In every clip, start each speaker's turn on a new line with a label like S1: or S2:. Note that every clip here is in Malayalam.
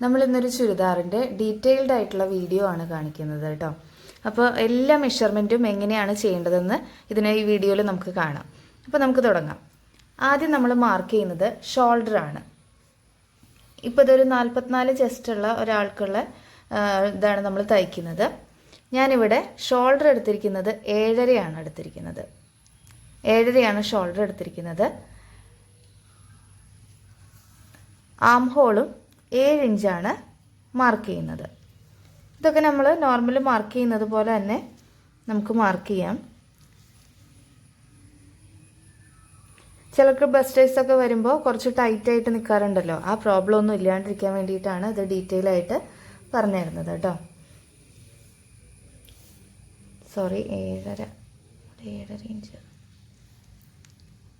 S1: നമ്മൾ ഇന്നൊരു ചുരിദാറിൻ്റെ ഡീറ്റെയിൽഡ് ആയിട്ടുള്ള വീഡിയോ ആണ് കാണിക്കുന്നത് കേട്ടോ. അപ്പോൾ എല്ലാ മെഷർമെൻറ്റും എങ്ങനെയാണ് ചെയ്യേണ്ടതെന്ന് ഈ വീഡിയോയിൽ നമുക്ക് കാണാം. അപ്പോൾ നമുക്ക് തുടങ്ങാം. ആദ്യം നമ്മൾ മാർക്ക് ചെയ്യുന്നത് ഷോൾഡർ ആണ്. ഇപ്പോൾ ഇതൊരു 44 ചെസ്റ്റുള്ള ഒരാൾക്കുള്ള ഇതാണ് നമ്മൾ തയ്ക്കുന്നത്. ഞാനിവിടെ ഷോൾഡർ എടുത്തിരിക്കുന്നത് 7.5 എടുത്തിരിക്കുന്നത്. 7.5 ഷോൾഡർ എടുത്തിരിക്കുന്നത്. ആം ഹോളും 7 ഇഞ്ചാണ് മാർക്ക് ചെയ്യുന്നത്. ഇതൊക്കെ നമ്മൾ നോർമൽ മാർക്ക് ചെയ്യുന്നത് പോലെ തന്നെ നമുക്ക് മാർക്ക് ചെയ്യാം. ചിലർക്ക് ബസ്റ്റേഴ്സൊക്കെ വരുമ്പോൾ കുറച്ച് ടൈറ്റായിട്ട് നിൽക്കാറുണ്ടല്ലോ, ആ പ്രോബ്ലം ഒന്നും ഇല്ലാണ്ടിരിക്കാൻ വേണ്ടിയിട്ടാണ് ഇത് ഡീറ്റെയിൽ ആയിട്ട് പറഞ്ഞു തരുന്നത് കേട്ടോ. Sorry, 7.5 inch.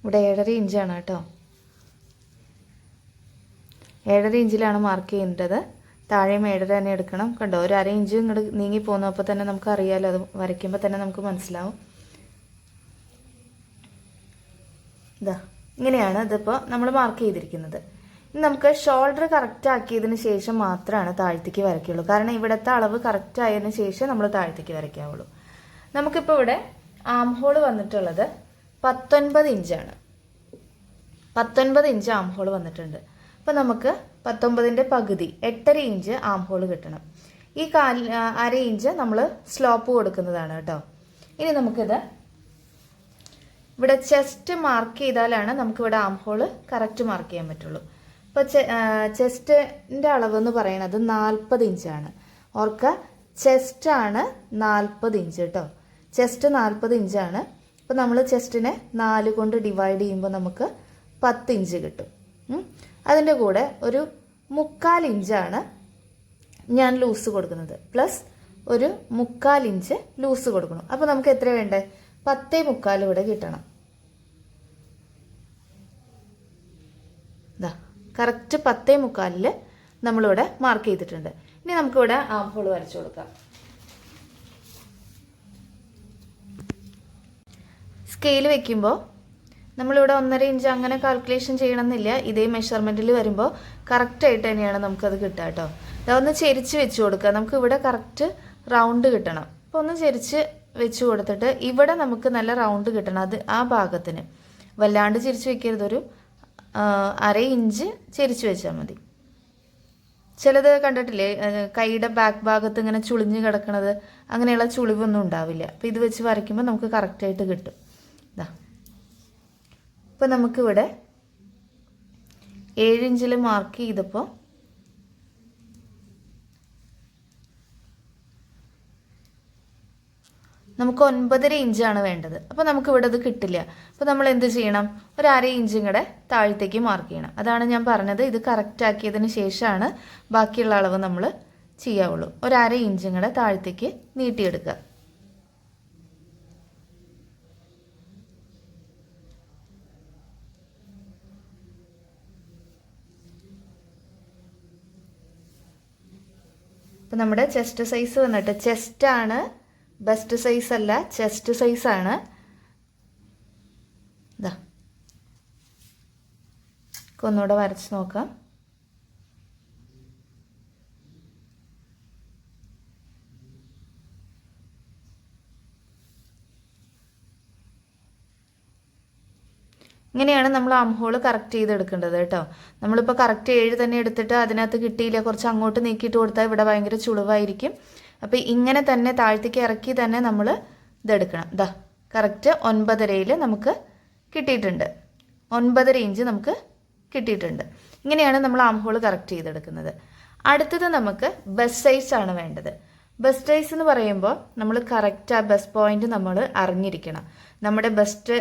S1: ഇവിടെ 7.5 ഇഞ്ചാണ് കേട്ടോ. 7.5 ഇഞ്ചിലാണ് മാർക്ക് ചെയ്യേണ്ടത്. താഴെയും 7.5 തന്നെ എടുക്കണം. കണ്ടോ, ഒരു 1/2 ഇഞ്ച് ഇങ്ങോട്ട് നീങ്ങി പോകുന്നപ്പോൾ തന്നെ നമുക്ക് അറിയാമല്ലോ, അത് വരയ്ക്കുമ്പോൾ തന്നെ നമുക്ക് മനസ്സിലാവും. ഇതാ ഇങ്ങനെയാണ് ഇതിപ്പോൾ നമ്മൾ മാർക്ക് ചെയ്തിരിക്കുന്നത്. ഇനി നമുക്ക് ഷോൾഡർ കറക്റ്റ് ആക്കിയതിന് ശേഷം മാത്രമാണ് താഴത്തേക്ക് വരയ്ക്കുള്ളൂ. കാരണം ഇവിടുത്തെ അളവ് കറക്റ്റ് ആയതിനു ശേഷം നമ്മൾ താഴത്തേക്ക് വരയ്ക്കാവുള്ളൂ. നമുക്കിപ്പോൾ ഇവിടെ ആം ഹോൾ വന്നിട്ടുള്ളത് 19 ഇഞ്ചാണ്. 19 ഇഞ്ച് ആം ഹോൾ വന്നിട്ടുണ്ട്. അപ്പോൾ നമുക്ക് 19ൻ്റെ പകുതി 8.5 ഇഞ്ച് ആം ഹോൾ കിട്ടണം. ഈ 1/2 ഇഞ്ച് നമ്മൾ സ്ലോപ്പ് കൊടുക്കുന്നതാണ് കേട്ടോ. ഇനി നമുക്കിത് ഇവിടെ ചെസ്റ്റ് മാർക്ക് ചെയ്താലാണ് നമുക്കിവിടെ ആം ഹോൾ കറക്റ്റ് മാർക്ക് ചെയ്യാൻ പറ്റുള്ളൂ. ഇപ്പോൾ ചെസ്റ്റിൻ്റെ അളവെന്ന് പറയുന്നത് 40 ഇഞ്ചാണ്. ഓർക്കുക, ചെസ്റ്റാണ് 40 ഇഞ്ച് കേട്ടോ. ചെസ്റ്റ് 40 ഇഞ്ചാണ്. അപ്പോൾ നമ്മൾ ചെസ്റ്റിനെ 4 കൊണ്ട് ഡിവൈഡ് ചെയ്യുമ്പോൾ നമുക്ക് 10 ഇഞ്ച് കിട്ടും. അതിൻ്റെ കൂടെ ഒരു 3/4 ഇഞ്ചാണ് ഞാൻ ലൂസ് കൊടുക്കുന്നത്, പ്ലസ് ഒരു 3/4 ഇഞ്ച് ലൂസ് കൊടുക്കണം. അപ്പോൾ നമുക്ക് എത്ര വേണ്ടേ? 10.75 ഇവിടെ കിട്ടണം. ഇതാ കറക്റ്റ് 10.75 നമ്മളിവിടെ മാർക്ക് ചെയ്തിട്ടുണ്ട്. ഇനി നമുക്കിവിടെ ആം ഹോൾ വരച്ചു കൊടുക്കാം. സ്കെയിൽ വെക്കുമ്പോൾ നമ്മളിവിടെ 1.5 ഇഞ്ച് അങ്ങനെ കാൽക്കുലേഷൻ ചെയ്യണമെന്നില്ല. ഇതേ മെഷർമെൻറ്റിൽ വരുമ്പോൾ കറക്റ്റായിട്ട് തന്നെയാണ് നമുക്കത് കിട്ടുക കേട്ടോ. അതൊന്ന് ചെരിച്ച് വെച്ച് കൊടുക്കുക. നമുക്ക് ഇവിടെ കറക്റ്റ് റൗണ്ട് കിട്ടണം. അപ്പോൾ ഒന്ന് ചെരിച്ച് വെച്ച് കൊടുത്തിട്ട് ഇവിടെ നമുക്ക് നല്ല റൗണ്ട് കിട്ടണം. അത് ആ ഭാഗത്തിന് വല്ലാണ്ട് ചെരിച്ച് വെക്കരുത്. ഒരു 1/2 ഇഞ്ച് ചെരിച്ച് വെച്ചാൽ മതി. ചിലത് കണ്ടിട്ടില്ലേ, കൈയുടെ ബാക്ക് ഭാഗത്ത് ഇങ്ങനെ ചുളിഞ്ഞ് കിടക്കണത്, അങ്ങനെയുള്ള ചുളിവൊന്നും ഉണ്ടാവില്ല. അപ്പോൾ ഇത് വെച്ച് വരയ്ക്കുമ്പോൾ നമുക്ക് കറക്റ്റായിട്ട് കിട്ടും. ഇതാ ഇപ്പോൾ നമുക്കിവിടെ 7 ഇഞ്ചിൽ മാർക്ക് ചെയ്തപ്പോൾ നമുക്ക് 9.5 ഇഞ്ചാണ് വേണ്ടത്. അപ്പോൾ നമുക്കിവിടെ അത് കിട്ടില്ല. അപ്പോൾ നമ്മൾ എന്ത് ചെയ്യണം? ഒരു 1/2 ഇഞ്ചും കൂടെ താഴത്തേക്ക് മാർക്ക് ചെയ്യണം. അതാണ് ഞാൻ പറഞ്ഞത്, ഇത് കറക്റ്റ് ആക്കിയതിന് ശേഷമാണ് ബാക്കിയുള്ള അളവ് നമ്മൾ ചെയ്യാവുള്ളൂ. ഒരു 1/2 ഇഞ്ചും കൂടെ താഴത്തേക്ക് നീട്ടിയെടുക്കുക. അപ്പോൾ നമ്മുടെ ചെസ്റ്റ് സൈസ് വന്നിട്ട്, ചെസ്റ്റാണ് ബെസ്റ്റ് സൈസ് അല്ല, ചെസ്റ്റ് സൈസാണ്. ഇതാ ഒന്നുകൂടെ വരച്ച് നോക്കാം. ഇങ്ങനെയാണ് നമ്മൾ ആം ഹോൾ കറക്റ്റ് ചെയ്തെടുക്കേണ്ടത് കേട്ടോ. നമ്മളിപ്പോൾ കറക്റ്റ് 7 തന്നെ എടുത്തിട്ട് അതിനകത്ത് കിട്ടിയില്ല, കുറച്ച് അങ്ങോട്ട് നീക്കിയിട്ട് കൊടുത്താൽ ഇവിടെ ഭയങ്കര ചുളിവായിരിക്കും. അപ്പോൾ ഇങ്ങനെ തന്നെ താഴത്തേക്ക് ഇറക്കി തന്നെ നമ്മൾ ഇതെടുക്കണം. ഇതാ കറക്റ്റ് 9.5 നമുക്ക് കിട്ടിയിട്ടുണ്ട്. 9.5 ഇഞ്ച് നമുക്ക് കിട്ടിയിട്ടുണ്ട്. ഇങ്ങനെയാണ് നമ്മൾ ആം ഹോൾ കറക്റ്റ് ചെയ്തെടുക്കുന്നത്. അടുത്തത് നമുക്ക് ബസ്റ്റ് സൈസ് ആണ് വേണ്ടത്. ബസ്റ്റ് സൈസ് എന്ന് പറയുമ്പോൾ നമ്മൾ കറക്റ്റ് ആ ബസ്റ്റ് പോയിന്റ് നമ്മൾ അറിഞ്ഞിരിക്കണം. നമ്മുടെ ബസ്റ്റ്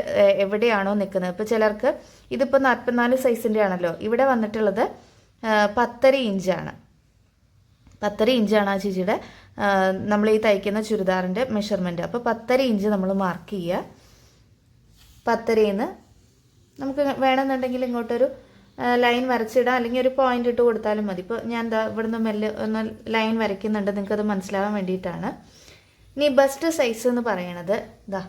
S1: എവിടെയാണോ നിൽക്കുന്നത്. ഇപ്പോൾ ചിലർക്ക് ഇതിപ്പോൾ 44 സൈസിൻ്റെ ആണല്ലോ, ഇവിടെ വന്നിട്ടുള്ളത് 10.5 ഇഞ്ചാണ്. 10.5 ഇഞ്ചാണ് ആ ചേച്ചിയുടെ നമ്മൾ ഈ തയ്ക്കുന്ന ചുരിദാറിൻ്റെ മെഷർമെൻറ്റ്. അപ്പോൾ 10.5 ഇഞ്ച് നമ്മൾ മാർക്ക് ചെയ്യുക. 10.5 നമുക്ക് വേണമെന്നുണ്ടെങ്കിൽ ഇങ്ങോട്ടൊരു ലൈൻ വരച്ചിടാം, അല്ലെങ്കിൽ ഒരു പോയിന്റ് ഇട്ട് കൊടുത്താലും മതി. ഇപ്പോൾ ഞാൻ എന്താ ഇവിടുന്ന് മെല്ലെ ഒന്ന് ലൈൻ വരയ്ക്കുന്നുണ്ട്, നിങ്ങൾക്കത് മനസ്സിലാവാൻ വേണ്ടിയിട്ടാണ്. ഇനി ബസ്റ്റ് സൈസ് എന്ന് പറയണത് ഇതാ,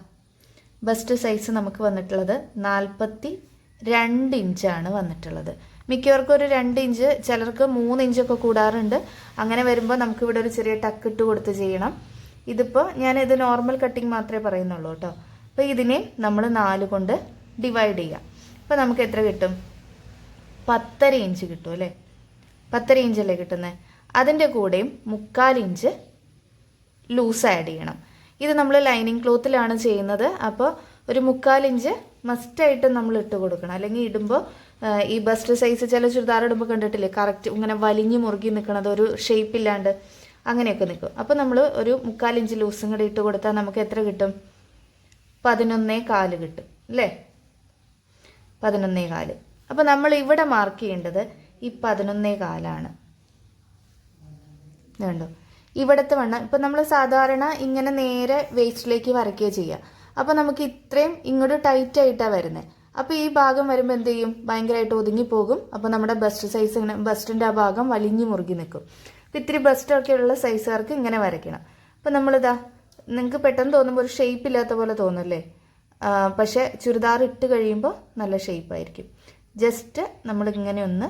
S1: ബസ്റ്റ് സൈസ് നമുക്ക് വന്നിട്ടുള്ളത് 42 ഇഞ്ചാണ് വന്നിട്ടുള്ളത്. മിക്കവർക്കും ഒരു 2 ഇഞ്ച്, ചിലർക്ക് 3 ഇഞ്ചൊക്കെ കൂടാറുണ്ട്. അങ്ങനെ വരുമ്പോൾ നമുക്കിവിടെ ഒരു ചെറിയ ടക്ക് ഇട്ട് കൊടുത്ത് ചെയ്യണം. ഇതിപ്പോൾ ഞാനിത് നോർമൽ കട്ടിങ് മാത്രമേ പറയുന്നുള്ളൂ കേട്ടോ. അപ്പോൾ ഇതിനെ നമ്മൾ 4 കൊണ്ട് ഡിവൈഡ് ചെയ്യാം. അപ്പോൾ നമുക്ക് എത്ര കിട്ടും? 10.5 ഇഞ്ച് കിട്ടും അല്ലേ? 10.5 ഇഞ്ചല്ലേ കിട്ടുന്നത്. അതിൻ്റെ കൂടെയും 3/4 ഇഞ്ച് ലൂസ് ആഡ് ചെയ്യണം. ഇത് നമ്മൾ ലൈനിങ് ക്ലോത്തിലാണ് ചെയ്യുന്നത്. അപ്പോൾ ഒരു 3/4 ഇഞ്ച് മസ്റ്റായിട്ട് നമ്മൾ ഇട്ട് കൊടുക്കണം. അല്ലെങ്കിൽ ഇടുമ്പോൾ ഈ ബസ്റ്റ് സൈസ് ചില ചുരിദാർ ഇടുമ്പോൾ കണ്ടിട്ടില്ലേ, കറക്റ്റ് ഇങ്ങനെ വലിഞ്ഞ് മുറുകി നിൽക്കണത്, ഒരു ഷേപ്പ് ഇല്ലാണ്ട് അങ്ങനെയൊക്കെ നിൽക്കും. അപ്പോൾ നമ്മൾ ഒരു 3/4 ഇഞ്ച് ലൂസും കൂടി ഇട്ട് കൊടുത്താൽ നമുക്ക് എത്ര കിട്ടും? 11.25 കിട്ടും അല്ലേ? 11.25. അപ്പോൾ നമ്മൾ ഇവിടെ മാർക്ക് ചെയ്യേണ്ടത് ഈ 11.25 വേണ്ടോ? ഇവിടുത്തെ വണ്ണം ഇപ്പം നമ്മൾ സാധാരണ ഇങ്ങനെ നേരെ വേസ്റ്റിലേക്ക് വരയ്ക്കുകയോ ചെയ്യുക. അപ്പോൾ നമുക്ക് ഇത്രയും ഇങ്ങോട്ട് ടൈറ്റ് ആയിട്ടാണ് വരുന്നത്. അപ്പോൾ ഈ ഭാഗം വരുമ്പോൾ എന്ത് ചെയ്യും? ഭയങ്കരമായിട്ട് ഒതുങ്ങിപ്പോകും. അപ്പോൾ നമ്മുടെ ബസ്റ്റ് സൈസ് ഇങ്ങനെ, ബസ്റ്റിൻ്റെ ആ ഭാഗം വലിഞ്ഞു മുറുകി നിൽക്കും. അപ്പോൾ ഇത്തിരി ബസ്റ്റൊക്കെ ഉള്ള സൈസുകാർക്ക് ഇങ്ങനെ വരയ്ക്കണം. അപ്പോൾ നമ്മളിതാ, നിങ്ങൾക്ക് പെട്ടെന്ന് തോന്നുമ്പോൾ ഒരു ഷേപ്പ് ഇല്ലാത്ത പോലെ തോന്നുമല്ലേ? പക്ഷേ ചുരിദാർ ഇട്ട് കഴിയുമ്പോൾ നല്ല ഷേപ്പായിരിക്കും. ജസ്റ്റ് നമ്മളിങ്ങനെ ഒന്ന്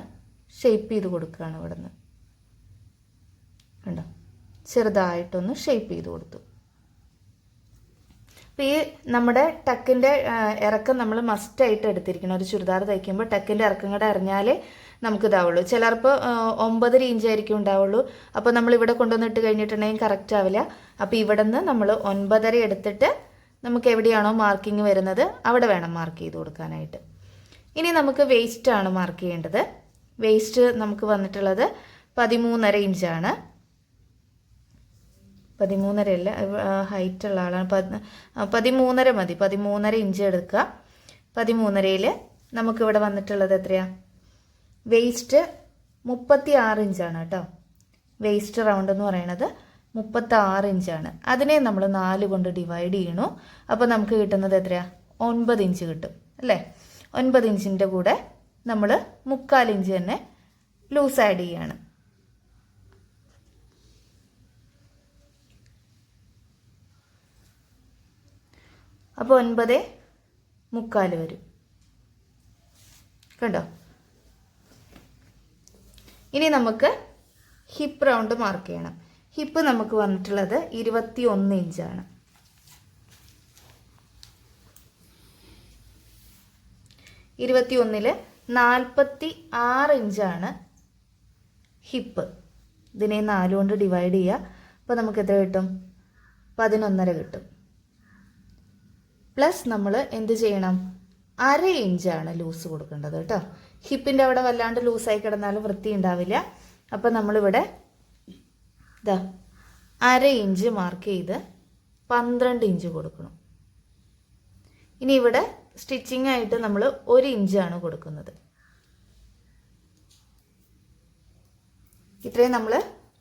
S1: ഷേപ്പ് ചെയ്ത് കൊടുക്കുകയാണ് ഇവിടെ നിന്ന്. കണ്ടോ? ചെറുതായിട്ടൊന്ന് ഷേപ്പ് ചെയ്ത് കൊടുത്തു. അപ്പോൾ ഈ നമ്മുടെ ടക്കിൻ്റെ ഇറക്കം നമ്മൾ മസ്റ്റായിട്ട് എടുത്തിരിക്കണം. ഒരു ചുരിദാർ തയ്ക്കുമ്പോൾ ടക്കിൻ്റെ ഇറക്കം കൂടെ അറിഞ്ഞാലേ നമുക്ക് ഇതാവുള്ളൂ. ചിലപ്പോൾ 9.5 ഇഞ്ചായിരിക്കും ഉണ്ടാവുള്ളൂ. അപ്പോൾ നമ്മൾ ഇവിടെ കൊണ്ടുവന്നിട്ട് കഴിഞ്ഞിട്ടുണ്ടെങ്കിൽ കറക്റ്റ് ആവില്ല. അപ്പോൾ ഇവിടെ നിന്ന് നമ്മൾ 9.5 എടുത്തിട്ട് നമുക്ക് എവിടെയാണോ മാർക്കിങ് വരുന്നത് അവിടെ വേണം മാർക്ക് ചെയ്ത് കൊടുക്കാനായിട്ട്. ഇനി നമുക്ക് വേസ്റ്റാണ് മാർക്ക് ചെയ്യേണ്ടത്. വേസ്റ്റ് നമുക്ക് വന്നിട്ടുള്ളത് 13.5 ഇഞ്ചാണ്. 13.5 അല്ല, ഹൈറ്റ് ഉള്ള ആളാണ്. 13.5 മതി. 13.5 ഇഞ്ച് എടുക്കുക. 13.5ൽ നമുക്കിവിടെ വന്നിട്ടുള്ളത് എത്രയാണ്? വേസ്റ്റ് 36 ഇഞ്ചാണ് കേട്ടോ. വേസ്റ്റ് റൗണ്ട് എന്ന് പറയുന്നത് 36 ഇഞ്ചാണ്. അതിനെ നമ്മൾ 4 കൊണ്ട് ഡിവൈഡ് ചെയ്യണു. അപ്പോൾ നമുക്ക് കിട്ടുന്നത് എത്രയാണ്? 9 ഇഞ്ച് കിട്ടും അല്ലേ? 9 ഇഞ്ചിൻ്റെ കൂടെ നമ്മൾ 3/4 ഇഞ്ച് തന്നെ ലൂസ് ആഡ് ചെയ്യാണ്. അപ്പോൾ 9.25 വരും. കണ്ടോ? ഇനി നമുക്ക് ഹിപ്പ് റൗണ്ട് മാർക്ക് ചെയ്യണം. ഹിപ്പ് നമുക്ക് വന്നിട്ടുള്ളത് 21 ഇഞ്ചാണ്. 21ൽ 46 ഇഞ്ചാണ് ഹിപ്പ്. ഇതിനെ 4 കൊണ്ട് ഡിവൈഡ് ചെയ്യുക. അപ്പോൾ നമുക്ക് എത്ര കിട്ടും? 11.5 കിട്ടും. പ്ലസ് നമ്മൾ എന്ത് ചെയ്യണം? 1/2 ഇഞ്ചാണ് ലൂസ് കൊടുക്കേണ്ടത് കേട്ടോ. ഹിപ്പിൻ്റെ അവിടെ വല്ലാണ്ട് ലൂസായി കിടന്നാലും വൃത്തി ഉണ്ടാവില്ല. അപ്പം നമ്മളിവിടെ ഇതാ 1/2 ഇഞ്ച് മാർക്ക് ചെയ്ത് 12 ഇഞ്ച് കൊടുക്കണം. ഇനി ഇവിടെ സ്റ്റിച്ചിങ് ആയിട്ട് നമ്മൾ 1 ഇഞ്ചാണ് കൊടുക്കുന്നത്. ഇത്രയും നമ്മൾ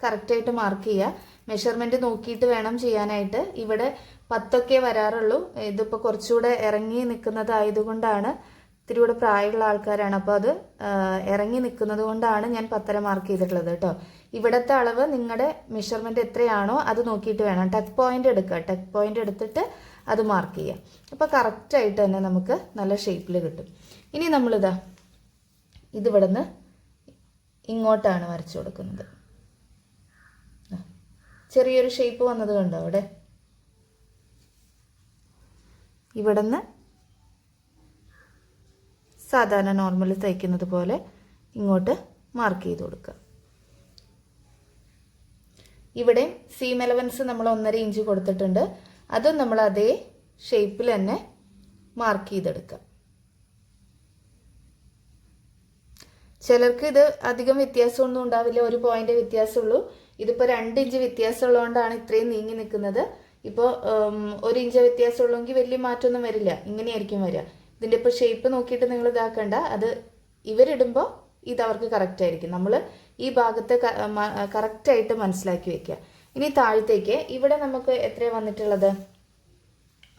S1: കറക്റ്റായിട്ട് മാർക്ക് ചെയ്യുക. മെഷർമെൻറ്റ് നോക്കിയിട്ട് വേണം ചെയ്യാനായിട്ട്. ഇവിടെ 10 വരാറുള്ളൂ. ഇതിപ്പോൾ കുറച്ചുകൂടെ ഇറങ്ങി നിൽക്കുന്നതായതുകൊണ്ടാണ്, ഇത്തിരി കൂടെ പ്രായമുള്ള ആൾക്കാരാണ്. അപ്പോൾ അത് ഇറങ്ങി നിൽക്കുന്നത് കൊണ്ടാണ് ഞാൻ 10.5 മാർക്ക് ചെയ്തിട്ടുള്ളത് കേട്ടോ. ഇവിടുത്തെ അളവ് നിങ്ങളുടെ മെഷർമെൻറ്റ് എത്രയാണോ അത് നോക്കിയിട്ട് വേണം. ടക്ക് പോയിൻ്റ് എടുക്കുക. ടക്ക് പോയിൻ്റ് എടുത്തിട്ട് അത് മാർക്ക് ചെയ്യാം. അപ്പോൾ കറക്റ്റായിട്ട് തന്നെ നമുക്ക് നല്ല ഷേപ്പിൽ കിട്ടും. ഇനി നമ്മളിതാ ഇതിവിടെ നിന്ന് ഇങ്ങോട്ടാണ് വരച്ചു കൊടുക്കുന്നത്. ചെറിയൊരു ഷേപ്പ് വന്നത് കണ്ടോ അവിടെ? ഇവിടെ നിന്ന് സാധാരണ നോർമൽ തയ്ക്കുന്നത് പോലെ ഇങ്ങോട്ട് മാർക്ക് ചെയ്ത് കൊടുക്കുക. ഇവിടെ സീം എലവൻസ് നമ്മൾ 1.5 ഇഞ്ച് കൊടുത്തിട്ടുണ്ട്. അതും നമ്മൾ അതേ ഷേപ്പിൽ തന്നെ മാർക്ക് ചെയ്തെടുക്കുക. ചിലർക്ക് ഇത് അധികം വ്യത്യാസമൊന്നും ഉണ്ടാവില്ല, 1 പോയിന്റ് വ്യത്യാസമുള്ളൂ. ഇതിപ്പോൾ 2 ഇഞ്ച് വ്യത്യാസമുള്ളതുകൊണ്ടാണ് ഇത്രയും നീങ്ങി നിൽക്കുന്നത്. ഇപ്പോൾ 1 ഇഞ്ച് വ്യത്യാസമുള്ളെങ്കിൽ വലിയ മാറ്റമൊന്നും വരില്ല, ഇങ്ങനെയായിരിക്കും വരിക. ഇതിൻ്റെ ഇപ്പോൾ ഷേപ്പ് നോക്കിയിട്ട് നിങ്ങൾ ഇതാക്കണ്ട. അത് ഇവരിടുമ്പോൾ ഇതവർക്ക് കറക്റ്റ് ആയിരിക്കും. നമ്മൾ ഈ ഭാഗത്തെ കറക്റ്റായിട്ട് മനസ്സിലാക്കി വെക്കുക. ഇനി താഴത്തേക്ക് ഇവിടെ നമുക്ക് എത്രയാണ് വന്നിട്ടുള്ളത്?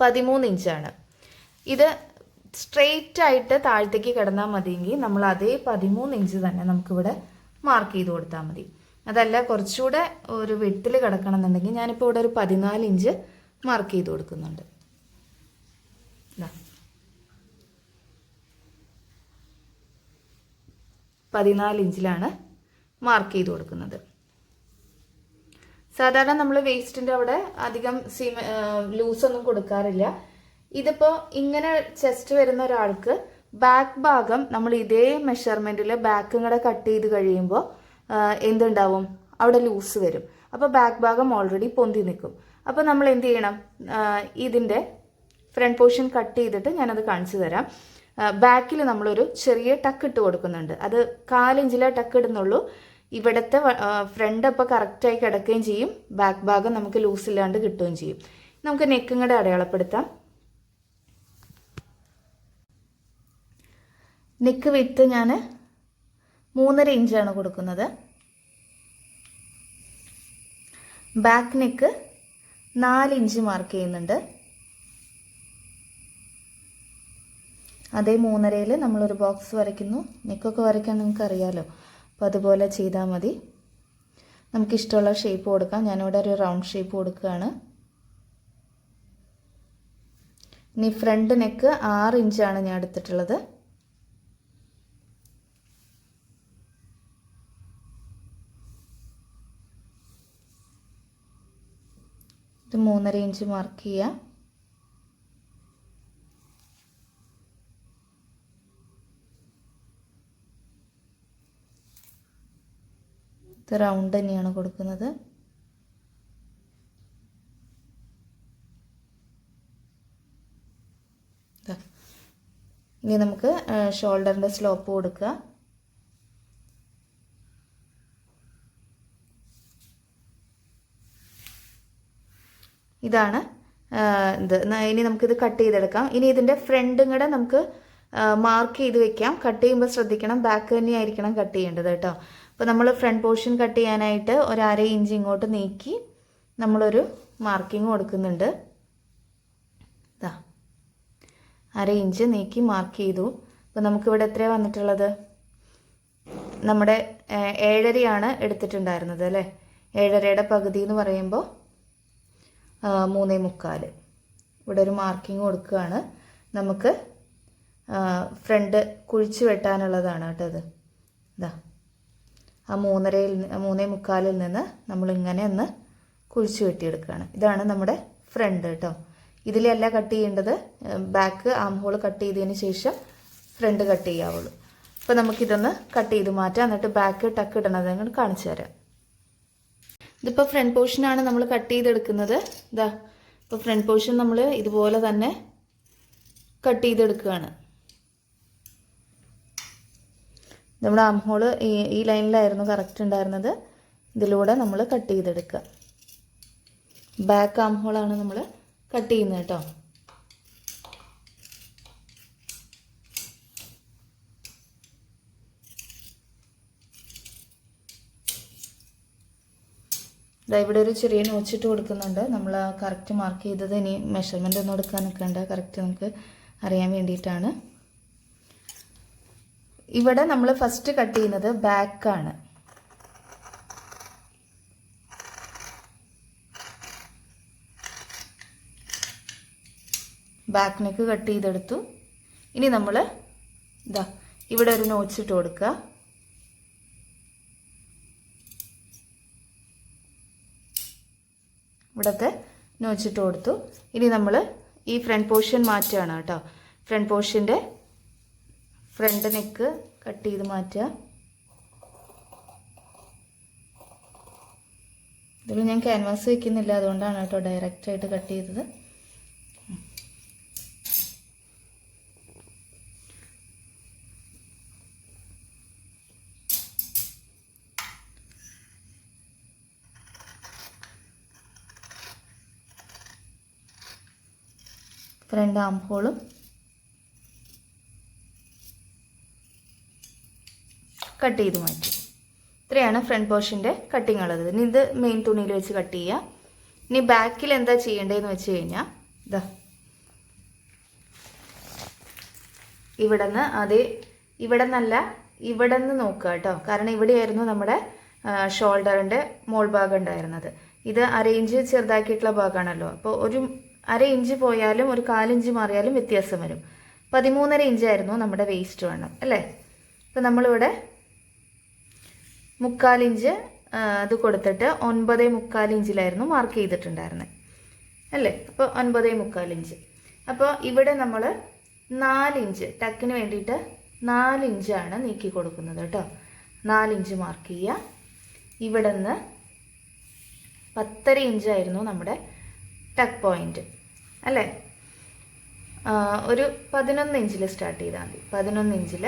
S1: 13 ഇഞ്ചാണ്. ഇത് സ്ട്രെയിറ്റ് ആയിട്ട് താഴത്തേക്ക് കിടന്നാൽ മതിയെങ്കിൽ നമ്മൾ അതേ 13 ഇഞ്ച് തന്നെ നമുക്കിവിടെ മാർക്ക് ചെയ്ത് കൊടുത്താൽ മതി. അതല്ല കുറച്ചുകൂടെ ഒരു വിട്ടിൽ കിടക്കണം എന്നുണ്ടെങ്കിൽ ഞാനിപ്പോൾ ഇവിടെ ഒരു 14 ഇഞ്ച് മാർക്ക് ചെയ്ത് കൊടുക്കുന്നുണ്ട്. 14 ഇഞ്ചിലാണ് മാർക്ക് ചെയ്ത് കൊടുക്കുന്നത്. സാധാരണ നമ്മൾ വേസ്റ്റിൻ്റെ അവിടെ അധികം ലൂസൊന്നും കൊടുക്കാറില്ല. ഇതിപ്പോൾ ഇങ്ങനെ ചെസ്റ്റ് വരുന്ന ഒരാൾക്ക് ബാക്ക് ഭാഗം നമ്മൾ ഇതേ മെഷർമെൻറ്റിൽ ബാക്കും കൂടെ കട്ട് ചെയ്ത് കഴിയുമ്പോൾ എന്തുണ്ടാവും, അവിടെ ലൂസ് വരും. അപ്പോൾ ബാക്ക് ഭാഗം ഓൾറെഡി പൊന്തി നിൽക്കും. അപ്പോൾ നമ്മൾ എന്ത് ചെയ്യണം, ഇതിൻ്റെ ഫ്രണ്ട് പോർഷൻ കട്ട് ചെയ്തിട്ട് ഞാനത് കാണിച്ചു തരാം. ബാക്കിൽ നമ്മളൊരു ചെറിയ ടക്ക് ഇട്ട് കൊടുക്കുന്നുണ്ട്. അത് 4 ഇഞ്ചിലെ ടക്ക് ഇടുന്നുള്ളൂ. ഇവിടുത്തെ ഫ്രണ്ട് അപ്പോൾ കറക്റ്റായി കിടക്കുകയും ചെയ്യും, ബാക്ക് ഭാഗം നമുക്ക് ലൂസ് ഇല്ലാണ്ട് കിട്ടുകയും ചെയ്യും. നമുക്ക് നെക്കും കൂടെ അടയാളപ്പെടുത്താം. നെക്ക് വിട്ട് ഞാൻ 3.5 ഇഞ്ചാണ് കൊടുക്കുന്നത്. ബാക്ക് നെക്ക് 4 ഇഞ്ച് മാർക്ക് ചെയ്യുന്നുണ്ട്. അതേ 3.5-ൽ നമ്മളൊരു ബോക്സ് വരയ്ക്കുന്നു. നെക്കൊക്കെ വരയ്ക്കാൻ നിങ്ങൾക്ക് അറിയാമല്ലോ, അപ്പോൾ അതുപോലെ ചെയ്താൽ മതി. നമുക്കിഷ്ടമുള്ള ഷേപ്പ് കൊടുക്കാം. ഞാനിവിടെ ഒരു റൗണ്ട് ഷേപ്പ് കൊടുക്കുകയാണ്. ഇനി ഫ്രണ്ട് നെക്ക് 6 ഇഞ്ചാണ് ഞാൻ എടുത്തിട്ടുള്ളത്. ഇത് 3.5 ഇഞ്ച് മാർക്ക് ചെയ്യാം. ഇത് റൗണ്ട് തന്നെയാണ് കൊടുക്കുന്നത്. ഇനി നമുക്ക് ഷോൾഡറിൻ്റെ സ്ലോപ്പ് കൊടുക്കുക. ഇതാണ് ഇത്. ഇനി നമുക്കിത് കട്ട് ചെയ്തെടുക്കാം. ഇനി ഇതിൻ്റെ ഫ്രണ്ടും കൂടെ നമുക്ക് മാർക്ക് ചെയ്ത് വെക്കാം. കട്ട് ചെയ്യുമ്പോൾ ശ്രദ്ധിക്കണം, ബാക്ക് തന്നെയായിരിക്കണം കട്ട് ചെയ്യേണ്ടത് കേട്ടോ. അപ്പോൾ നമ്മൾ ഫ്രണ്ട് പോർഷൻ കട്ട് ചെയ്യാനായിട്ട് ഒരു 1/2 ഇഞ്ച് ഇങ്ങോട്ട് നീക്കി നമ്മളൊരു മാർക്കിങ് കൊടുക്കുന്നുണ്ട്. ഇതാ 1/2 ഇഞ്ച് നീക്കി മാർക്ക് ചെയ്തു. അപ്പോൾ നമുക്കിവിടെ എത്രയാണ് വന്നിട്ടുള്ളത്, നമ്മുടെ 7.5 എടുത്തിട്ടുണ്ടായിരുന്നത് അല്ലേ. 7.5യുടെ പകുതി എന്ന് പറയുമ്പോൾ 3.25. ഇവിടെ ഒരു മാർക്കിങ് കൊടുക്കുകയാണ്. നമുക്ക് ഫ്രണ്ട് കുഴിച്ച് വെട്ടാനുള്ളതാണ് കേട്ടോ ഇത്. ഇതാ ആ 3.25-ൽ നിന്ന് നമ്മളിങ്ങനെ ഒന്ന് കുഴിച്ച് വെട്ടിയെടുക്കുകയാണ്. ഇതാണ് നമ്മുടെ ഫ്രണ്ട് കേട്ടോ. ഇതിലല്ല കട്ട് ചെയ്യേണ്ടത്, ബാക്ക് ആം ഹോൾ കട്ട് ചെയ്തതിന് ശേഷം ഫ്രണ്ട് കട്ട് ചെയ്യാവുള്ളൂ. അപ്പോൾ നമുക്കിതൊന്ന് കട്ട് ചെയ്ത് മാറ്റാം. എന്നിട്ട് ബാക്ക് ടക്ക് ഇടണത് അങ്ങോട്ട് കാണിച്ചു തരാം. ഇതിപ്പോൾ ഫ്രണ്ട് പോർഷനാണ് നമ്മൾ കട്ട് ചെയ്തെടുക്കുന്നത്. ഇതാ ഇപ്പോൾ ഫ്രണ്ട് പോർഷൻ നമ്മൾ ഇതുപോലെ തന്നെ കട്ട് ചെയ്തെടുക്കുകയാണ്. നമ്മുടെ ആം ഹോൾ ഈ ലൈനിലായിരുന്നു കറക്റ്റ് ഉണ്ടായിരുന്നത്. ഇതിലൂടെ നമ്മൾ കട്ട് ചെയ്തെടുക്കുക. ബാക്ക് ആം ഹോളാണ് നമ്മൾ കട്ട് ചെയ്യുന്നത് കേട്ടോ. ഇവിടെ ഒരു ചെറിയ നോച്ചിട്ട് കൊടുക്കുന്നുണ്ട്. നമ്മൾ കറക്റ്റ് മാർക്ക് ചെയ്തത് ഇനി മെഷർമെൻ്റ് ഒന്നും എടുക്കാൻ നിൽക്കേണ്ട, കറക്റ്റ് നമുക്ക് അറിയാൻ വേണ്ടിയിട്ടാണ്. ഇവിടെ നമ്മൾ ഫസ്റ്റ് കട്ട് ചെയ്യുന്നത് ബാക്കാണ്. ബാക്ക് നെക്ക് കട്ട് ചെയ്തെടുത്തു. ഇനി നമ്മൾ ഇതാ ഇവിടെ ഒരു നോച്ചിട്ട് കൊടുക്കുക. ഇവിടത്തെ നോച്ചിട്ട് കൊടുത്തു. ഇനി നമ്മൾ ഈ ഫ്രണ്ട് പോർഷൻ മാറ്റുകയാണ് കേട്ടോ. ഫ്രണ്ട് പോർഷൻ്റെ ഫ്രണ്ട് നെക്ക് കട്ട് ചെയ്ത് മാറ്റുക. ഇതിൽ ഞാൻ ക്യാൻവാസ് വയ്ക്കുന്നില്ല, അതുകൊണ്ടാണ് കേട്ടോ ഡയറക്റ്റായിട്ട് കട്ട് ചെയ്തത്. ഫ്രണ്ട് ആം ഹോളും കട്ട് ചെയ്ത് മാറ്റി. ഇത്രയാണ് ഫ്രണ്ട് പോർഷൻ്റെ കട്ടിങ് ഉള്ളത്. ഇനി ഇത് മെയിൻ തുണിയിൽ വെച്ച് കട്ട് ചെയ്യുക. ഇനി ബാക്കിൽ എന്താ ചെയ്യേണ്ടതെന്ന് വെച്ച് കഴിഞ്ഞാൽ ഇതാ ഇവിടെ നിന്ന് ഇവിടെ നിന്നല്ല ഇവിടെ നിന്ന് നോക്കുക കേട്ടോ. കാരണം ഇവിടെയായിരുന്നു നമ്മുടെ ഷോൾഡറിൻ്റെ മോൾ ഭാഗം ഉണ്ടായിരുന്നത്. ഇത് 1/2 ഇഞ്ച് ചെറുതാക്കിയിട്ടുള്ള ഭാഗമാണല്ലോ. അപ്പോൾ ഒരു 1/2 ഇഞ്ച് പോയാലും ഒരു 1/4 ഇഞ്ച് മാറിയാലും വ്യത്യാസം വരും. 13.5 ഇഞ്ചായിരുന്നു നമ്മുടെ വേസ്റ്റ് വണ്ണം അല്ലേ. അപ്പോൾ നമ്മളിവിടെ 3/4 ഇഞ്ച് അത് കൊടുത്തിട്ട് 9.25 ഇഞ്ചിലായിരുന്നു മാർക്ക് ചെയ്തിട്ടുണ്ടായിരുന്നത് അല്ലേ. അപ്പോൾ 9.25 ഇഞ്ച്. അപ്പോൾ ഇവിടെ നമ്മൾ 4 ഇഞ്ച് ടക്കിന് വേണ്ടിയിട്ട് 4 ഇഞ്ചാണ് നീക്കി കൊടുക്കുന്നത് കേട്ടോ. 4 ഇഞ്ച് മാർക്ക് ചെയ്യുക. ഇവിടെ നിന്ന് 10.5 ഇഞ്ചായിരുന്നു നമ്മുടെ ടക്ക് പോയിന്റ് അല്ലേ. ഒരു 11 ഇഞ്ചിൽ സ്റ്റാർട്ട് ചെയ്താൽ മതി. 11 ഇഞ്ചിൽ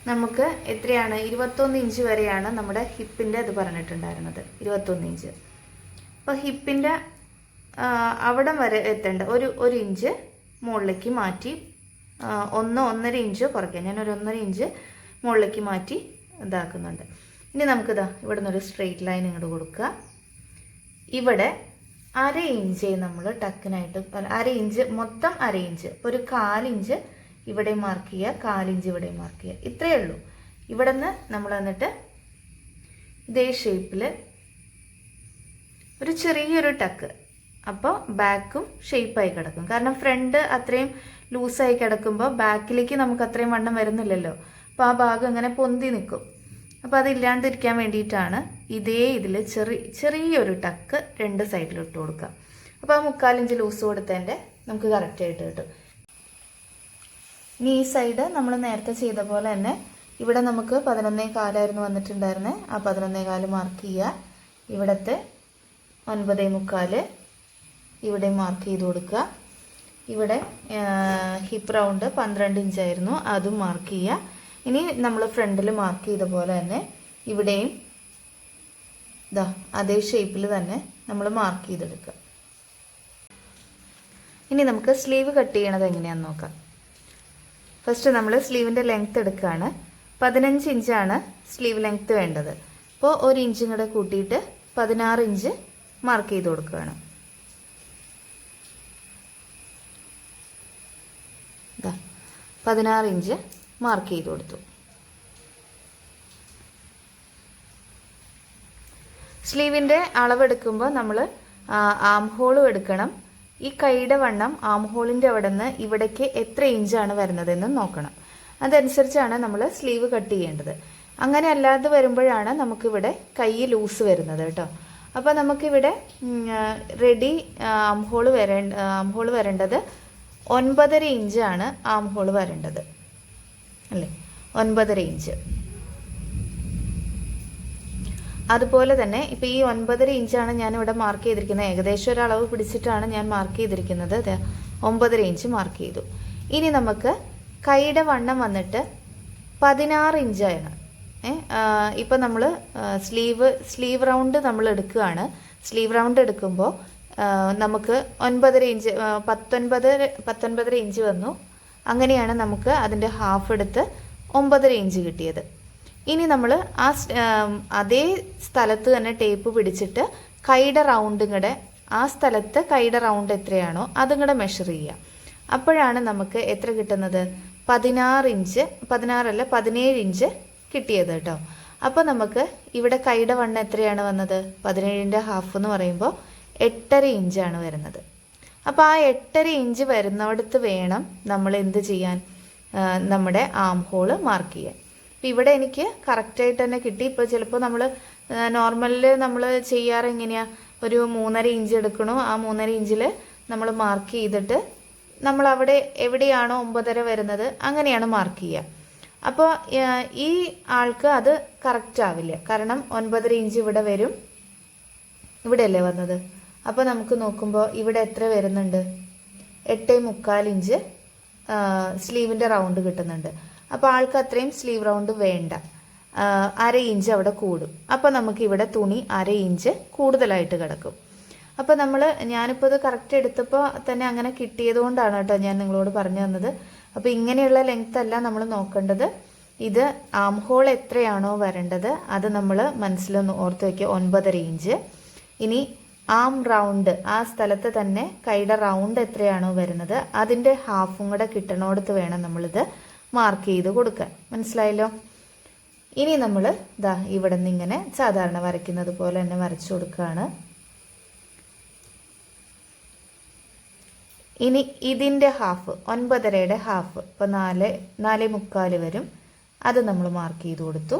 S1: നമുക്ക് എത്രയാണ്, 21 ഇഞ്ച് വരെയാണ് നമ്മുടെ ഹിപ്പിൻ്റെ അത് പറഞ്ഞിട്ടുണ്ടായിരുന്നത്, 21 ഇഞ്ച്. അപ്പോൾ ഹിപ്പിൻ്റെ അവിടം വരെ എത്തേണ്ട ഒരു ഇഞ്ച് മുകളിലേക്ക് മാറ്റി 1.5 ഇഞ്ച് കുറയ്ക്കാം. ഞാനൊരു 1.5 ഇഞ്ച് മുകളിലേക്ക് മാറ്റി ഇതാക്കുന്നുണ്ട്. ഇനി നമുക്കിതാ ഇവിടെ നിന്നൊരു സ്ട്രെയിറ്റ് ലൈൻ ഇങ്ങോട്ട് കൊടുക്കുക. ഇവിടെ 1/2 ഇഞ്ച് നമ്മൾ ടക്കിനായിട്ട്, 1/2 ഇഞ്ച് മൊത്തം 1/2 ഇഞ്ച്, ഒരു 1/4 ഇഞ്ച് ഇവിടെ മാർക്ക് ചെയ്യുക, 1/4 ഇഞ്ച് ഇവിടെ മാർക്ക് ചെയ്യുക. ഇത്രയേ ഉള്ളൂ. ഇവിടെ നിന്ന് നമ്മൾ വന്നിട്ട് ഇതേ ഷേപ്പിൽ ഒരു ചെറിയൊരു ടക്ക്. അപ്പോൾ ബാക്കും ഷേപ്പായി കിടക്കും. കാരണം ഫ്രണ്ട് അത്രയും ലൂസായി കിടക്കുമ്പോൾ ബാക്കിലേക്ക് നമുക്ക് അത്രയും വണ്ണം വരുന്നില്ലല്ലോ. അപ്പോൾ ആ ഭാഗം അങ്ങനെ പൊന്തി നിൽക്കും. അപ്പോൾ അതില്ലാണ്ടിരിക്കാൻ വേണ്ടിയിട്ടാണ് ഇതേ ഇതിൽ ചെറിയൊരു ടക്ക് 2 സൈഡിൽ ഇട്ട് കൊടുക്കുക. അപ്പോൾ ആ 3/4 ഇഞ്ച് ലൂസ് കൊടുത്തതിൻ്റെ നമുക്ക് കറക്റ്റായിട്ട് കിട്ടും. ഇനി ഈ സൈഡ് നമ്മൾ നേരത്തെ ചെയ്ത പോലെ തന്നെ ഇവിടെ നമുക്ക് 11.25 വന്നിട്ടുണ്ടായിരുന്നത്. ആ 11.25 മാർക്ക് ചെയ്യുക. ഇവിടുത്തെ 9.25 ഇവിടെ മാർക്ക് ചെയ്ത് കൊടുക്കുക. ഇവിടെ ഹിപ്പ് റൗണ്ട് 12 ഇഞ്ചായിരുന്നു, അതും മാർക്ക് ചെയ്യുക. ഇനി നമ്മൾ ഫ്രണ്ടിൽ മാർക്ക് ചെയ്ത പോലെ തന്നെ ഇവിടെയും ഇതാ അതേ ഷേപ്പിൽ തന്നെ നമ്മൾ മാർക്ക് ചെയ്തെടുക്കുക. ഇനി നമുക്ക് സ്ലീവ് കട്ട് ചെയ്യണത് എങ്ങനെയാണെന്ന് നോക്കാം. ഫസ്റ്റ് നമ്മൾ സ്ലീവിൻ്റെ ലെങ്ത്ത് എടുക്കുകയാണ്. 15 ഇഞ്ചാണ് സ്ലീവ് ലെങ്ത്ത് വേണ്ടത്. അപ്പോൾ 1 ഇഞ്ചും കൂടെ കൂട്ടിയിട്ട് 16 ഇഞ്ച് മാർക്ക് ചെയ്ത് കൊടുക്കുകയാണ്. 16 ഇഞ്ച് മാർക്ക് ചെയ്ത് കൊടുത്തു. സ്ലീവിൻ്റെ അളവെടുക്കുമ്പോൾ നമ്മൾ ആം ഹോളും എടുക്കണം. ഈ കൈയുടെ വണ്ണം ആം ഹോളിൻ്റെ അവിടെ നിന്ന് ഇവിടേക്ക് എത്ര ഇഞ്ചാണ് വരുന്നതെന്ന് നോക്കണം. അതനുസരിച്ചാണ് നമ്മൾ സ്ലീവ് കട്ട് ചെയ്യേണ്ടത്. അങ്ങനെ അല്ലാതെ വരുമ്പോഴാണ് നമുക്കിവിടെ കൈ ലൂസ് വരുന്നത് കേട്ടോ. അപ്പോൾ നമുക്കിവിടെ റെഡി ആം ഹോൾ വരേണ്ടത് 9.5 ഇഞ്ചാണ് ആം ഹോൾ വരേണ്ടത് അല്ലേ, 9.5 ഇഞ്ച്. അതുപോലെ തന്നെ ഇപ്പോൾ ഈ 9.5 ഇഞ്ചാണ് ഞാനിവിടെ മാർക്ക് ചെയ്തിരിക്കുന്നത്. ഏകദേശം ഒരു അളവ് പിടിച്ചിട്ടാണ് ഞാൻ മാർക്ക് ചെയ്തിരിക്കുന്നത്. 9.5 ഇഞ്ച് മാർക്ക് ചെയ്തു. ഇനി നമുക്ക് കൈയുടെ വണ്ണം വന്നിട്ട് 16 ഇഞ്ചാണ്. ഇപ്പം നമ്മൾ സ്ലീവ് റൗണ്ട് നമ്മൾ എടുക്കുകയാണ്. സ്ലീവ് റൗണ്ട് എടുക്കുമ്പോൾ നമുക്ക് 9.5 ഇഞ്ച് 19.5 ഇഞ്ച് വന്നു. അങ്ങനെയാണ് നമുക്ക് അതിൻ്റെ ഹാഫ് എടുത്ത് 9.5 ഇഞ്ച് കിട്ടിയത്. ഇനി നമ്മൾ അതേ സ്ഥലത്ത് തന്നെ ടേപ്പ് പിടിച്ചിട്ട് കൈയുടെ റൗണ്ടും കൂടെ ആ സ്ഥലത്ത് കൈയുടെ റൗണ്ട് എത്രയാണോ അതും കൂടെ മെഷർ ചെയ്യുക. അപ്പോഴാണ് നമുക്ക് എത്ര കിട്ടുന്നത്, 17 ഇഞ്ച് കിട്ടിയത് കേട്ടോ. അപ്പോൾ നമുക്ക് ഇവിടെ കൈയുടെ വണ്ണം എത്രയാണ് വന്നത്, 17ൻ്റെ ഹാഫ് എന്ന് പറയുമ്പോൾ 8.5 ഇഞ്ചാണ് വരുന്നത്. അപ്പോൾ ആ 8.5 ഇഞ്ച് വരുന്നിടത്ത് വേണം നമ്മൾ എന്ത് ചെയ്യാൻ, നമ്മുടെ ആം ഹോള് മാർക്ക് ചെയ്യാൻ. അപ്പോൾ ഇവിടെ എനിക്ക് കറക്റ്റായിട്ട് തന്നെ കിട്ടി. ഇപ്പോൾ ചിലപ്പോൾ നമ്മൾ നോർമലിൽ നമ്മൾ ചെയ്യാറ് എങ്ങനെയാണ്, ഒരു 3.5 ഇഞ്ച് എടുക്കണോ, ആ 3.5 ഇഞ്ചിൽ നമ്മൾ മാർക്ക് ചെയ്തിട്ട് നമ്മൾ അവിടെ എവിടെയാണോ 9.5 വരുന്നത് അങ്ങനെയാണ് മാർക്ക് ചെയ്യുക. അപ്പോൾ ഈ ആൾക്ക് അത് കറക്റ്റ് ആവില്ല. കാരണം 9.5 ഇഞ്ച് ഇവിടെ വരും, ഇവിടെയല്ലേ വന്നത്. അപ്പോൾ നമുക്ക് നോക്കുമ്പോൾ ഇവിടെ എത്ര വരുന്നുണ്ട്, 8.25 ഇഞ്ച് സ്ലീവിൻ്റെ റൗണ്ട് കിട്ടുന്നുണ്ട്. അപ്പോൾ ആൾക്ക് അത്രയും സ്ലീവ് റൗണ്ട് വേണ്ട, 1/2 ഇഞ്ച് അവിടെ കൂടും. അപ്പോൾ നമുക്ക് ഇവിടെ തുണി 1/2 ഇഞ്ച് കൂടുതലായിട്ട് കിടക്കും. അപ്പോൾ ഞാനിപ്പോൾ ഇത് കറക്റ്റ് എടുത്തപ്പോൾ തന്നെ അങ്ങനെ കിട്ടിയത് കൊണ്ടാണ് കേട്ടോ ഞാൻ നിങ്ങളോട് പറഞ്ഞു തന്നത്. അപ്പോൾ ഇങ്ങനെയുള്ള ലെങ്ത് അല്ല നമ്മൾ നോക്കേണ്ടത്, ഇത് ആം ഹോൾ എത്രയാണോ വരേണ്ടത് അത് നമ്മൾ മനസ്സിലൊന്ന് ഓർത്ത് വയ്ക്കുക, 9.5 ഇഞ്ച്. ഇനി ആം റൗണ്ട് ആ സ്ഥലത്ത് തന്നെ കൈയുടെ റൗണ്ട് എത്രയാണോ വരുന്നത് അതിൻ്റെ ഹാഫും കൂടെ കിട്ടണോടത്ത് വേണം നമ്മളിത് മാർക്ക് ചെയ്ത് കൊടുക്കാൻ. മനസ്സിലായല്ലോ? ഇനി നമ്മൾ ദാ ഇവിടെ നിന്ന് ഇങ്ങനെ സാധാരണ വരയ്ക്കുന്നത് പോലെ തന്നെ വരച്ചു കൊടുക്കുകയാണ്. ഇനി ഇതിൻ്റെ ഹാഫ്, 9.5യുടെ ഹാഫ്, ഇപ്പോൾ 4.25 വരും, അത് നമ്മൾ മാർക്ക് ചെയ്ത് കൊടുത്തു.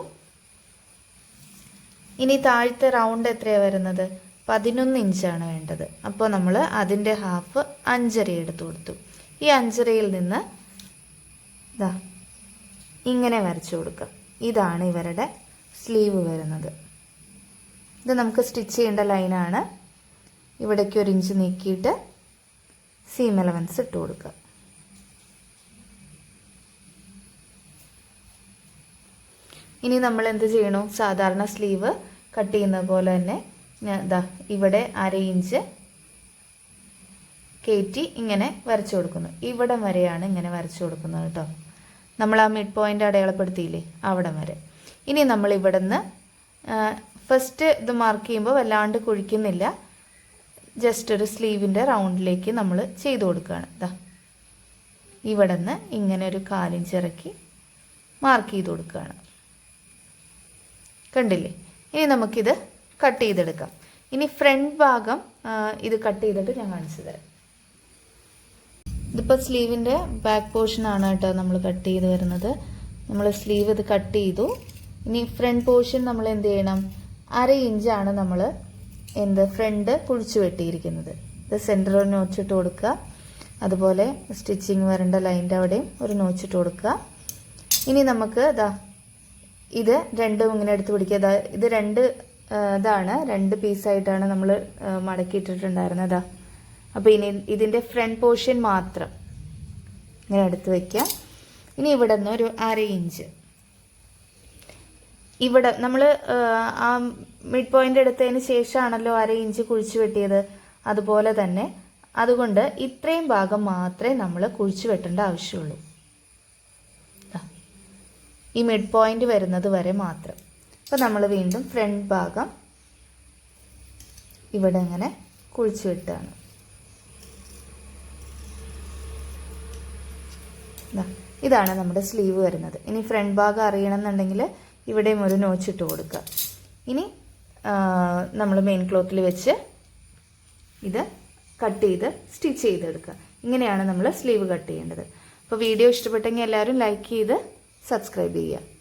S1: ഇനി താഴത്തെ റൗണ്ട് എത്രയാണ് വരുന്നത്? 11 ഇഞ്ചാണ് വേണ്ടത്. അപ്പോൾ നമ്മൾ അതിൻ്റെ ഹാഫ് 5.5 എടുത്തു കൊടുത്തു. ഈ 5.5-യിൽ നിന്ന് ഇതാ ഇങ്ങനെ വരച്ചു കൊടുക്കുക. ഇതാണ് ഇവരുടെ സ്ലീവ് വരുന്നത്. ഇത് നമുക്ക് സ്റ്റിച്ച് ചെയ്യേണ്ട ലൈനാണ്. ഇവിടേക്ക് 1 ഇഞ്ച് നീക്കിയിട്ട് സീം അലവൻസ് ഇട്ട് കൊടുക്കുക. ഇനി നമ്മൾ എന്ത് ചെയ്യണു? സാധാരണ സ്ലീവ് കട്ട് ചെയ്യുന്ന പോലെ തന്നെ ഇതാ ഇവിടെ 1/2 ഇഞ്ച് കയറ്റി ഇങ്ങനെ വരച്ചു കൊടുക്കുന്നു. ഇവിടം വരെയാണ് ഇങ്ങനെ വരച്ചു കൊടുക്കുന്നത് കേട്ടോ. നമ്മൾ ആ മിഡ് പോയിന്റ് അടയാളപ്പെടുത്തിയില്ലേ, അവിടം വരെ. ഇനി നമ്മൾ ഇവിടെ നിന്ന് ഫസ്റ്റ് ഇത് മാർക്ക് ചെയ്യുമ്പോൾ വല്ലാണ്ട് കുഴിക്കുന്നില്ല. ജസ്റ്റ് ഒരു സ്ലീവിൻ്റെ റൗണ്ടിലേക്ക് നമ്മൾ ചെയ്ത് കൊടുക്കുകയാണ്. ഇതാ ഇവിടെ നിന്ന് ഇങ്ങനെ ഒരു 1/4 ഇഞ്ച് ഇറക്കി മാർക്ക് ചെയ്ത് കൊടുക്കുകയാണ്. കണ്ടില്ലേ? ഇനി നമുക്കിത് കട്ട് ചെയ്തെടുക്കാം. ഇനി ഫ്രണ്ട് ഭാഗം ഇത് കട്ട് ചെയ്തിട്ട് ഞാൻ കാണിച്ചു തരാം. ഇതിപ്പോൾ സ്ലീവിൻ്റെ ബാക്ക് പോർഷനാണ് കേട്ടോ നമ്മൾ കട്ട് ചെയ്ത് വരുന്നത്. നമ്മൾ സ്ലീവ് ഇത് കട്ട് ചെയ്തു. ഇനി ഫ്രണ്ട് പോർഷൻ നമ്മൾ എന്ത് ചെയ്യണം? 1/2 ഇഞ്ചാണ് നമ്മൾ ഫ്രണ്ട് കുഴിച്ചു വെട്ടിയിരിക്കുന്നത്. ഇത് സെൻറ്റർ ഒരു നോച്ചിട്ട് കൊടുക്കുക. അതുപോലെ സ്റ്റിച്ചിങ് വരേണ്ട ലൈൻ്റെ അവിടെയും ഒരു നോച്ചിട്ട് കൊടുക്കുക. ഇനി നമുക്ക് ഇത് രണ്ടും ഇങ്ങനെ എടുത്ത് പിടിക്കുക. ഇത് ഇതാണ് 2 പീസായിട്ടാണ് നമ്മൾ മടക്കിയിട്ടിട്ടുണ്ടായിരുന്നത്. അപ്പോൾ ഇനി ഇതിൻ്റെ ഫ്രണ്ട് പോർഷൻ മാത്രം ഇങ്ങനെ എടുത്ത് വയ്ക്കുക. ഇനി ഇവിടെ നിന്ന് ഒരു 1/2 ഇഞ്ച് ഇവിടെ നമ്മൾ ആ മിഡ് പോയിന്റ് എടുത്തതിന് ശേഷമാണല്ലോ 1/2 ഇഞ്ച് കുഴിച്ചു വെട്ടിയത്. അതുപോലെ തന്നെ അതുകൊണ്ട് ഇത്രയും ഭാഗം മാത്രമേ നമ്മൾ കുഴിച്ചു വെട്ടേണ്ട ആവശ്യമുള്ളൂ. ഈ മിഡ് പോയിന്റ് വരുന്നത് വരെ മാത്രം. അപ്പോൾ നമ്മൾ വീണ്ടും ഫ്രണ്ട് ഭാഗം ഇവിടെ ഇങ്ങനെ കുഴിച്ചു വെട്ടുകയാണ്. ഇതാണ് നമ്മുടെ സ്ലീവ് വരുന്നത്. ഇനി ഫ്രണ്ട് ഭാഗം അറിയണമെന്നുണ്ടെങ്കിൽ ഇവിടെയും ഒരു നോച്ചിട്ട് കൊടുക്കുക. ഇനി നമ്മൾ മെയിൻ ക്ലോത്തിൽ വെച്ച് ഇത് കട്ട് ചെയ്ത് സ്റ്റിച്ച് ചെയ്തെടുക്കുക. ഇങ്ങനെയാണ് നമ്മൾ സ്ലീവ് കട്ട് ചെയ്യേണ്ടത്. അപ്പോൾ വീഡിയോ ഇഷ്ടപ്പെട്ടെങ്കിൽ എല്ലാവരും ലൈക്ക് ചെയ്ത് സബ്സ്ക്രൈബ് ചെയ്യുക.